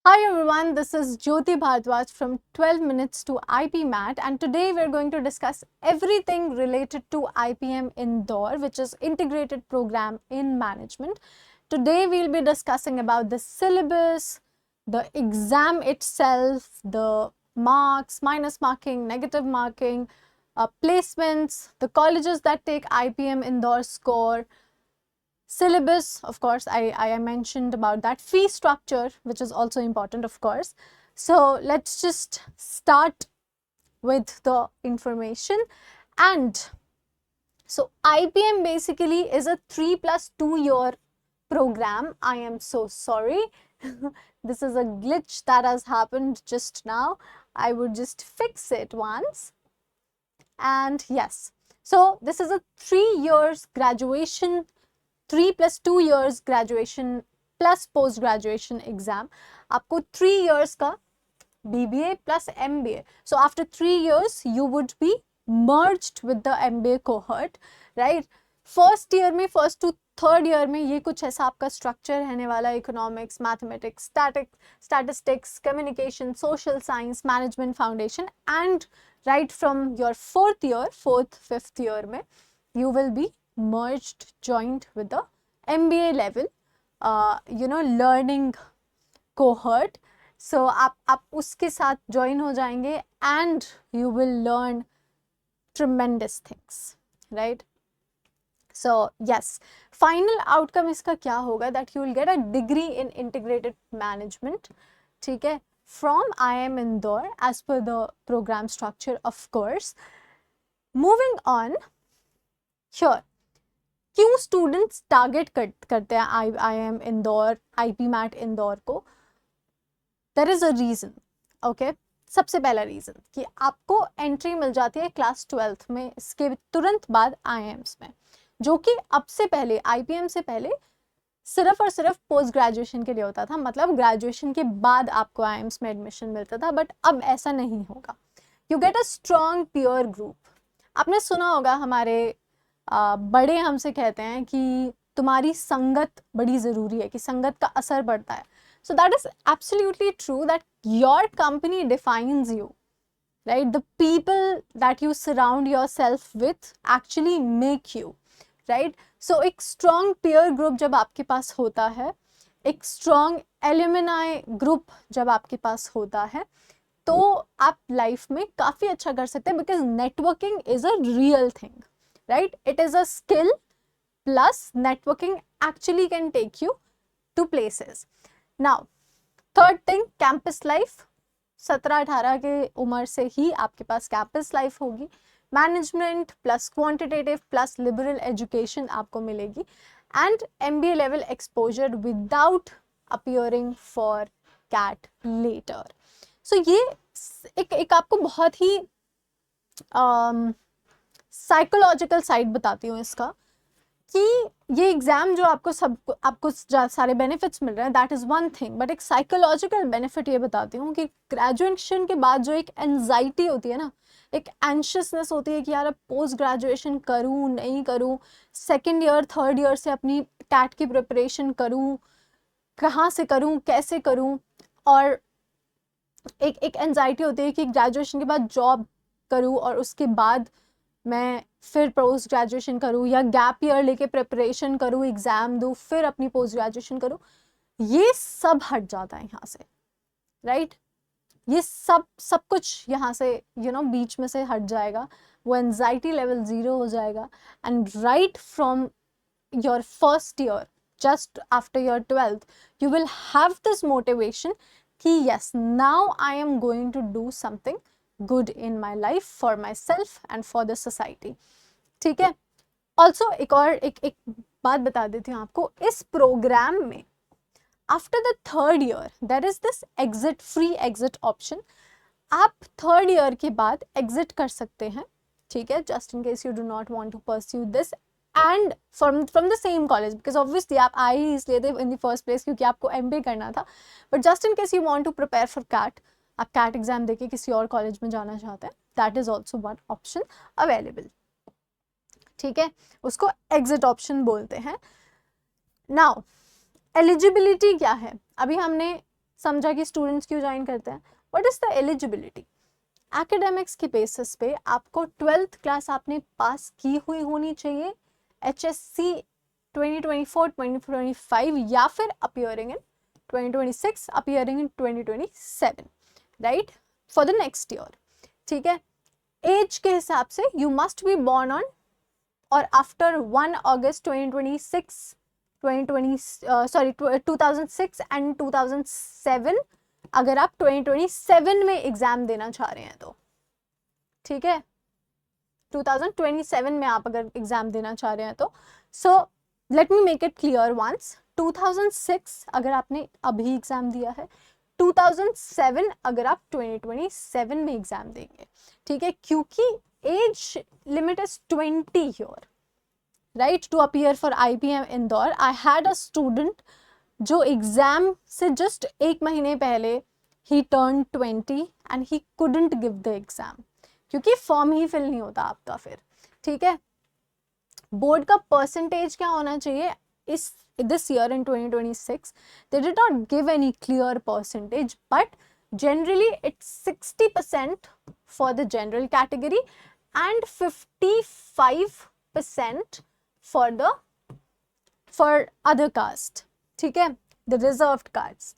Hi everyone, this is Jyoti Bhardwaj from 12 Minutes to IPMAT, and today we're going to discuss everything related to IPM Indore, which is Integrated Program in Management. Today we'll be discussing about the syllabus, the exam itself, the marks, minus marking, negative marking, placements, the colleges that take IPM Indore score, syllabus, of course, I mentioned about that, fee structure, which is also important, of course. So let's just start with the information. And so IPM basically is a 3+2 year program. I am so sorry. This is a glitch that has happened just now. I would just fix it once. And yes, so this is a 3 years graduation, 3+2 years graduation plus post graduation exam. आपको 3 years का BBA plus MBA. So after 3 years you would be merged with the MBA cohort, right? First year में, first to third year में ये कुछ ऐसा आपका structure रहने वाला है. Economics, mathematics, statistics, communication, social science, management foundation, and right from your fourth year, fourth fifth year में you will be merged, joined with the MBA level, learning cohort. So आप उसके साथ join हो जाएंगे and you will learn tremendous things, right? So yes, final outcome इसका क्या होगा, that you will get a degree in integrated management, ठीक है, from IIM Indore as per the program structure, of course. Moving on, here क्यों students target करते हैं IIM Indore, IPMAT Indore को? There is a reason. Okay, सबसे पहला reason कि आपको एंट्री मिल जाती है क्लास 12th में, इसके तुरंत बाद IIMs में, जो कि अब से पहले, IPM से पहले सिर्फ और सिर्फ पोस्ट ग्रेजुएशन के लिए होता था. मतलब ग्रेजुएशन के बाद आपको IIMs में एडमिशन मिलता था, बट अब ऐसा नहीं होगा. You get a strong peer group. आपने सुना होगा, हमारे बड़े हमसे कहते हैं कि तुम्हारी संगत बड़ी ज़रूरी है, कि संगत का असर पड़ता है. So that is absolutely true, that your company defines you, right? The people that you surround yourself with actually make you, right? So एक स्ट्रॉन्ग पीयर ग्रुप जब आपके पास होता है, एक स्ट्रॉन्ग एल्यूमिनाई ग्रुप जब आपके पास होता है, तो आप लाइफ में काफ़ी अच्छा कर सकते हैं, because networking is a real thing, right? It is a skill plus networking actually can take you to places. Now, third thing, campus life. 17-18 के उम्र से ही आपके पास कैंपस लाइफ होगी. Management plus quantitative plus liberal education आपको मिलेगी, and MBA level exposure without appearing for CAT later. So ये एक आपको बहुत ही साइकोलॉजिकल साइड बताती हूँ इसका, कि ये एग्जाम जो आपको सारे बेनिफिट्स मिल रहे हैं, that is one thing, but एक साइकोलॉजिकल बेनिफिट ये बताती हूँ कि ग्रेजुएशन के बाद जो एक एंजाइटी होती है ना, एक एंशियसनेस होती है कि यार अब पोस्ट ग्रेजुएशन करूँ नहीं करूँ, सेकेंड ईयर थर्ड ईयर से अपनी कैट की प्रिपरेशन करूँ, कहाँ से करूँ, कैसे करूँ, और एक एंजाइटी होती है कि ग्रेजुएशन के बाद जॉब करूँ और उसके बाद मैं फिर पोस्ट ग्रेजुएशन करूँ, या गैप ईयर लेके प्रिपरेशन करूँ, एग्जाम दूँ, फिर अपनी पोस्ट ग्रेजुएशन करूँ. ये सब हट जाता है यहाँ से, राइट? ये सब कुछ यहाँ से बीच में से हट जाएगा. वो एंजाइटी लेवल 0 हो जाएगा, and right from your first year, just after your 12th, you will have this motivation कि yes, now I am going to do something good in my life for myself and for the society. ठीक है. Also एक बात बता देती हूँ आपको, इस प्रोग्राम में after the third year there is this exit, free exit option. आप थर्ड ईयर के बाद एग्जिट कर सकते हैं, ठीक है, just in case you do not want to pursue this and from the same college, because obviously आप आए ही इसलिए थे इन द फर्स्ट प्लेस क्योंकि आपको MBA करना था, but just in case you want to prepare for CAT, आप CAT exam देके किसी और कॉलेज में जाना चाहते हैं, that is also one option available, ठीक है. उसको एग्जिट ऑप्शन बोलते हैं. नाउ एलिजिबिलिटी क्या है? अभी हमने समझा कि स्टूडेंट्स क्यों ज्वाइन करते हैं. What is the eligibility? Academics के बेसिस पे आपको 12th क्लास आपने पास की हुई होनी चाहिए, HSC 2024 2025 या फिर appearing in 2026, appearing in 2027, right, for the next year. ठीक है. एज के हिसाब से you must be born on और आफ्टर 1 अगस्त 2026 2006 एंड 2007, अगर आप 2027 में एग्जाम देना चाह रहे हैं तो. ठीक है. 2027 में आप अगर एग्जाम देना चाह रहे हैं तो. So let me make it clear once. 2006 अगर आपने अभी एग्जाम दिया है, 2007 अगर आप 2027 में एग्जाम देंगे. ठीक है. क्योंकि age limit is 20 here, right, to appear for IPM Indore. I had a student जो एग्जाम से जस्ट 1 महीने पहले ही turn 20 and he couldn't give the exam क्योंकि फॉर्म ही फिल नहीं होता आपका फिर. ठीक है. बोर्ड का परसेंटेज क्या होना चाहिए? इस this year in 2026 they did not give any clear percentage, but generally it's 60% for the general category and 55% for other caste. ठीक है. The reserved castes.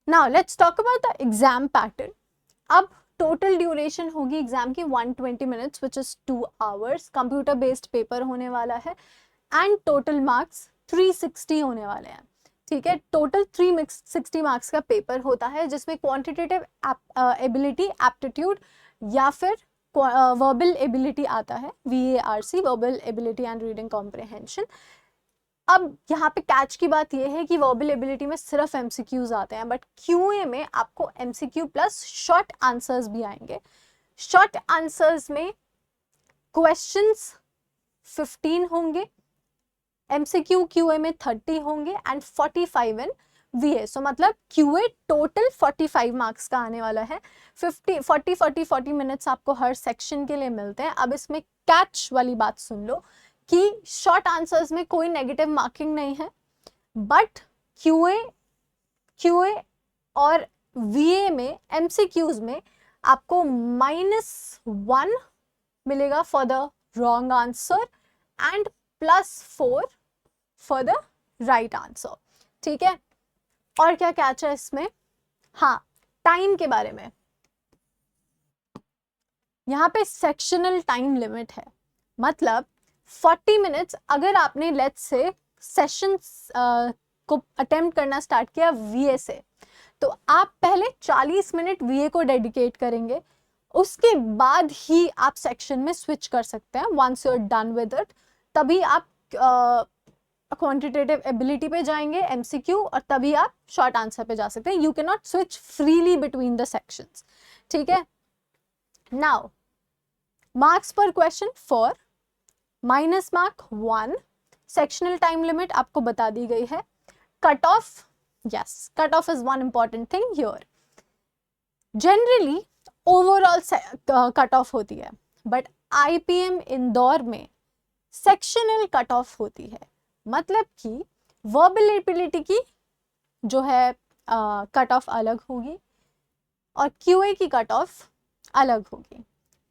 Now let's talk about the exam pattern. अब total duration होगी exam की 120 minutes which is 2 hours. Computer based paper होने वाला है and total marks 360 होने वाले हैं. ठीक है. टोटल 360 मार्क्स का पेपर होता है जिसमें क्वांटिटेटिव एबिलिटी, एप्टीट्यूड या फिर वर्बल एबिलिटी आता है, VARC, verbal ability and reading comprehension. अब यहाँ पे कैच की बात यह है कि वर्बल एबिलिटी में सिर्फ MCQs आते हैं, बट QA में आपको MCQ प्लस शॉर्ट आंसर्स भी आएंगे. शॉर्ट आंसर्स में क्वेश्चंस 15 होंगे, MCQ QA में 30 होंगे एंड 45 इन VA. सो मतलब QA टोटल 45 मार्क्स का आने वाला है. 40 मिनट्स आपको हर सेक्शन के लिए मिलते हैं. अब इसमें कैच वाली बात सुन लो कि शॉर्ट आंसर्स में कोई नेगेटिव मार्किंग नहीं है, बट QA और VA में MCQs में आपको -1 मिलेगा for the wrong answer and +4 for the right answer. ठीक है. और क्या कैच है इसमें? हाँ, टाइम के बारे में. यहाँ पे सेक्शनल टाइम लिमिट है, मतलब 40 मिनट्स अगर आपने लेट्स से सेशंस को अटेम्प्ट करना स्टार्ट किया VA से, तो आप पहले 40 मिनट VA को डेडिकेट करेंगे, उसके बाद ही आप सेक्शन में स्विच कर सकते हैं. Once you are done with it, तभी आप क्वांटिटेटिव एबिलिटी पे जाएंगे, MCQ, और तभी आप शॉर्ट आंसर पे जा सकते हैं. You can not switch freely between the sections. ठीक है. नाउ मार्क्स पर question 4, minus mark 1. Sectional time limit आपको बता दी गई है. Cut off, yes, cut off is one important thing here. Generally overall cut off होती है, बट IPM इंदौर में सेक्शनल कट ऑफ होती है. मतलब कि वर्बल एबिलिटी की जो है कट ऑफ अलग होगी और QA की कट ऑफ अलग होगी.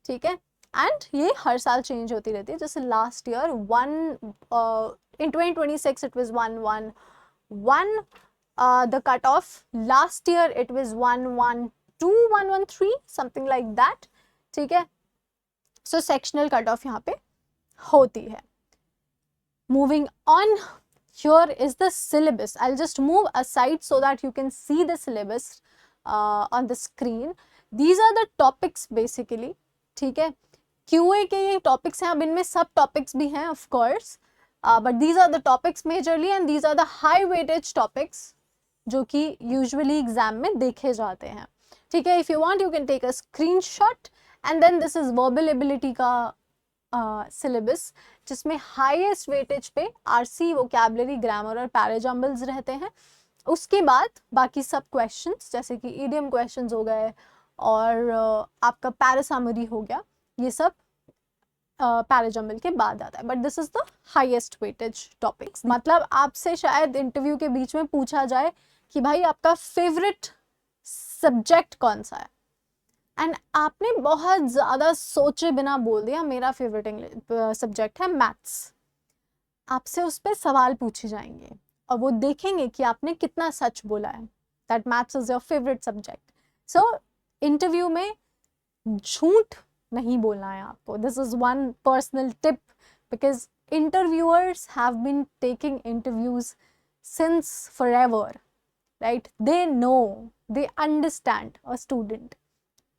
ठीक है. एंड ये हर साल चेंज होती रहती है. जैसे last year in 2026 it was 111, the cut off last year it was 112, 113, something like that. ठीक है. सो सेक्शनल कट ऑफ यहाँ पे होती है. Moving on, here is the syllabus. I'll just move aside so that you can see the syllabus on the screen. These are the topics basically. ठीक है. QA के ये topics हैं. अब इनमें सब topics भी हैं of course, but these are the topics majorly and these are the high weightage topics जो कि usually exam में देखे जाते हैं. ठीक है. If you want you can take a screenshot and then this is verbal ability का syllabus जिसमें हाईएस्ट वेटेज पे RC, वोकैबुलरी, ग्रामर और पैराजम्बल्स रहते हैं. उसके बाद बाकी सब क्वेश्चंस जैसे कि इडियम क्वेश्चंस हो गए और आपका पैरासमरी हो गया, ये सब पैराजम्बल के बाद आता है. But this is the highest weightage topics. मतलब आपसे शायद इंटरव्यू के बीच में पूछा जाए कि भाई आपका फेवरेट सब्जेक्ट कौन सा है, एंड आपने बहुत ज़्यादा सोचे बिना बोल दिया मेरा फेवरेट इंग्लिश सब्जेक्ट है मैथ्स, आपसे उस पर सवाल पूछे जाएंगे और वो देखेंगे कि आपने कितना सच बोला है, that maths is your favourite subject. So interview में झूठ नहीं बोलना है आपको, this is one personal tip, because interviewers have been taking interviews since forever, right? They know, they understand a student,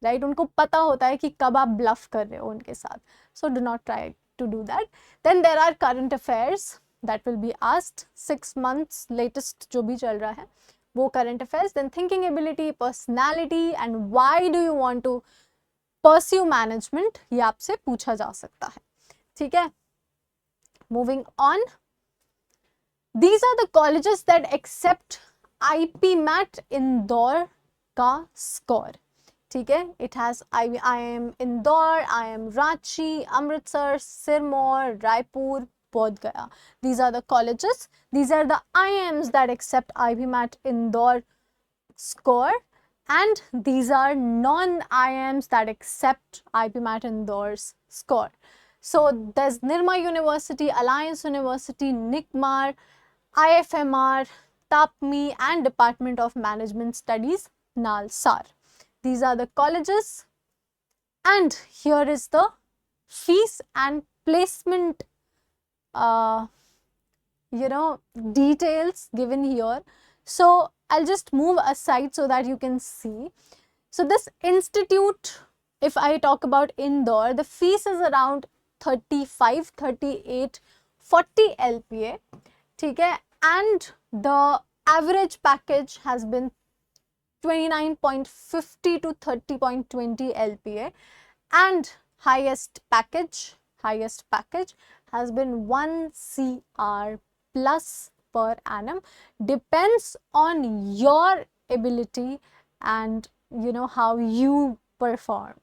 right? उनको पता होता है कि कब आप bluff कर रहे हो उनके साथ, so do not try to do that. Then there are current affairs that will be asked, 6 months latest जो भी चल रहा है वो current affairs. Then thinking ability, personality and why do you want to pursue management, ये आपसे पूछा जा सकता है, ठीक है? Moving on, these are the colleges that accept IPMAT Indore का score, ठीक है? It has IIM Indore, IIM Ranchi, Amritsar, Sirmaur, Raipur, बोध गया. These are the colleges, these are the IIMs that accept IPMAT Indore score, and these are non-IIMs that accept IPMAT Indoor's score. So there's Nirma University, Alliance University, NICMAR, IFMR, TAPMI and Department of Management Studies, NALSAR. These are the colleges, and here is the fees and placement details given here. So I'll just move aside so that you can see. So this institute, if I talk about Indore, the fees is around 35, 38, 40 LPA, ठीक है? And the average package has been 29.50 to 30.20 LPA, and highest package has been 1 CR plus per annum, depends on your ability and how you perform,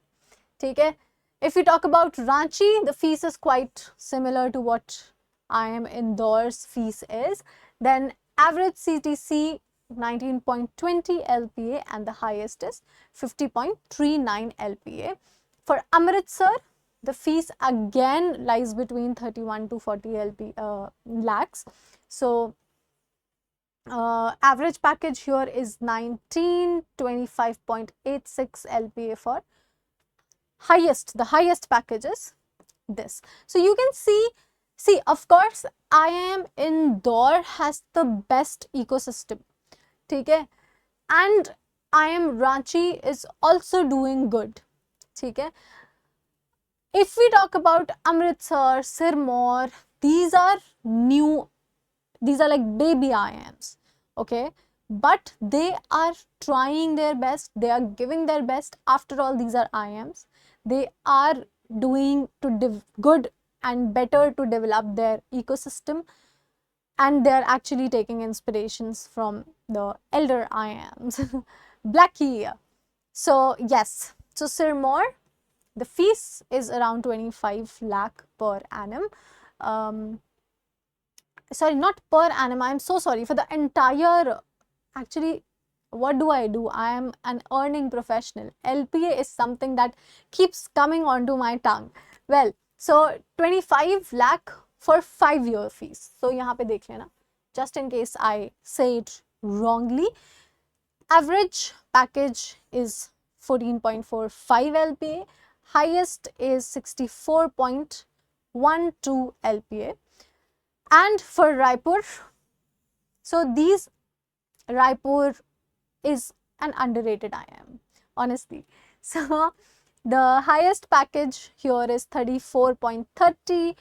ठीक है? If we talk about Ranchi, the fees is quite similar to what IIM Indoor's fees is. Then average CTC 19.20 LPA and the highest is 50.39 LPA. For Amritsar, the fees again lies between 31 to 40 lakhs. So average package here is 1925.86 LPA for the highest package is this. So you can see, of course IIM Indore has the best ecosystem, ठीक है? And IIM Ranchi is also doing good, ठीक है? If we talk about Amritsar, Sirmaur, these are like baby IIMs, okay? But they are trying their best, they are giving their best. After all, these are IIMs. They are doing good and better to develop their ecosystem, and they are actually taking inspirations from the elder IIMs. Blackie. So yes, so Sirmaur, the fees is around 25 lakh per annum. Sorry, not per annum, I am so sorry, for the entire, actually what do? I am an earning professional. LPA is something that keeps coming onto my tongue. Well, so 25 lakh for 5-year fees. So यहाँ पे देख लेना, just in case I say it wrongly. Average package is 14.45 LPA, highest is 64.12 LPA. And for Raipur, so Raipur is an underrated IIM, honestly. So the highest package here is 34.30,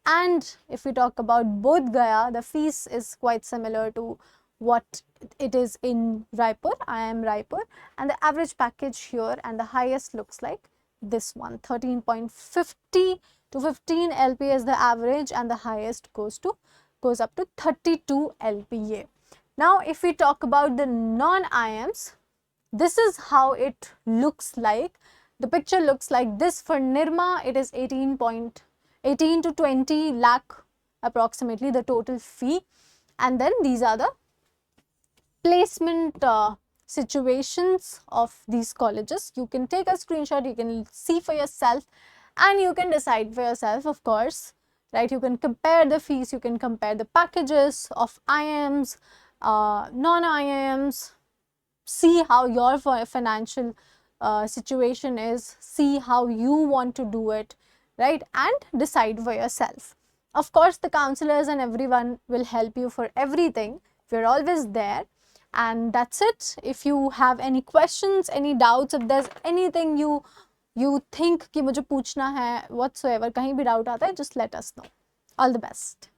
and if we talk about Bodh Gaya, the fees is quite similar to what it is in Raipur, IIM Raipur, and the average package here and the highest looks like this one, 13.50 to 15 LPA is the average, and the highest goes up to 32 LPA. Now if we talk about the non-IIMs, this is how it looks like. The picture looks like this. For Nirma, it is 18 to 20 lakh approximately the total fee, and then these are the placement situations of these colleges. You can take a screenshot, you can see for yourself, and you can decide for yourself, of course, right? You can compare the fees, you can compare the packages of IIMs, non-IIMs, see how your financial situation is, see how you want to do it, right? And decide for yourself. Of course, the counselors and everyone will help you for everything. We're always there. And that's it. If you have any questions, any doubts, if there's anything you think कि मुझे पूछना है whatsoever, कहीं भी doubt आता है, just let us know. All the best.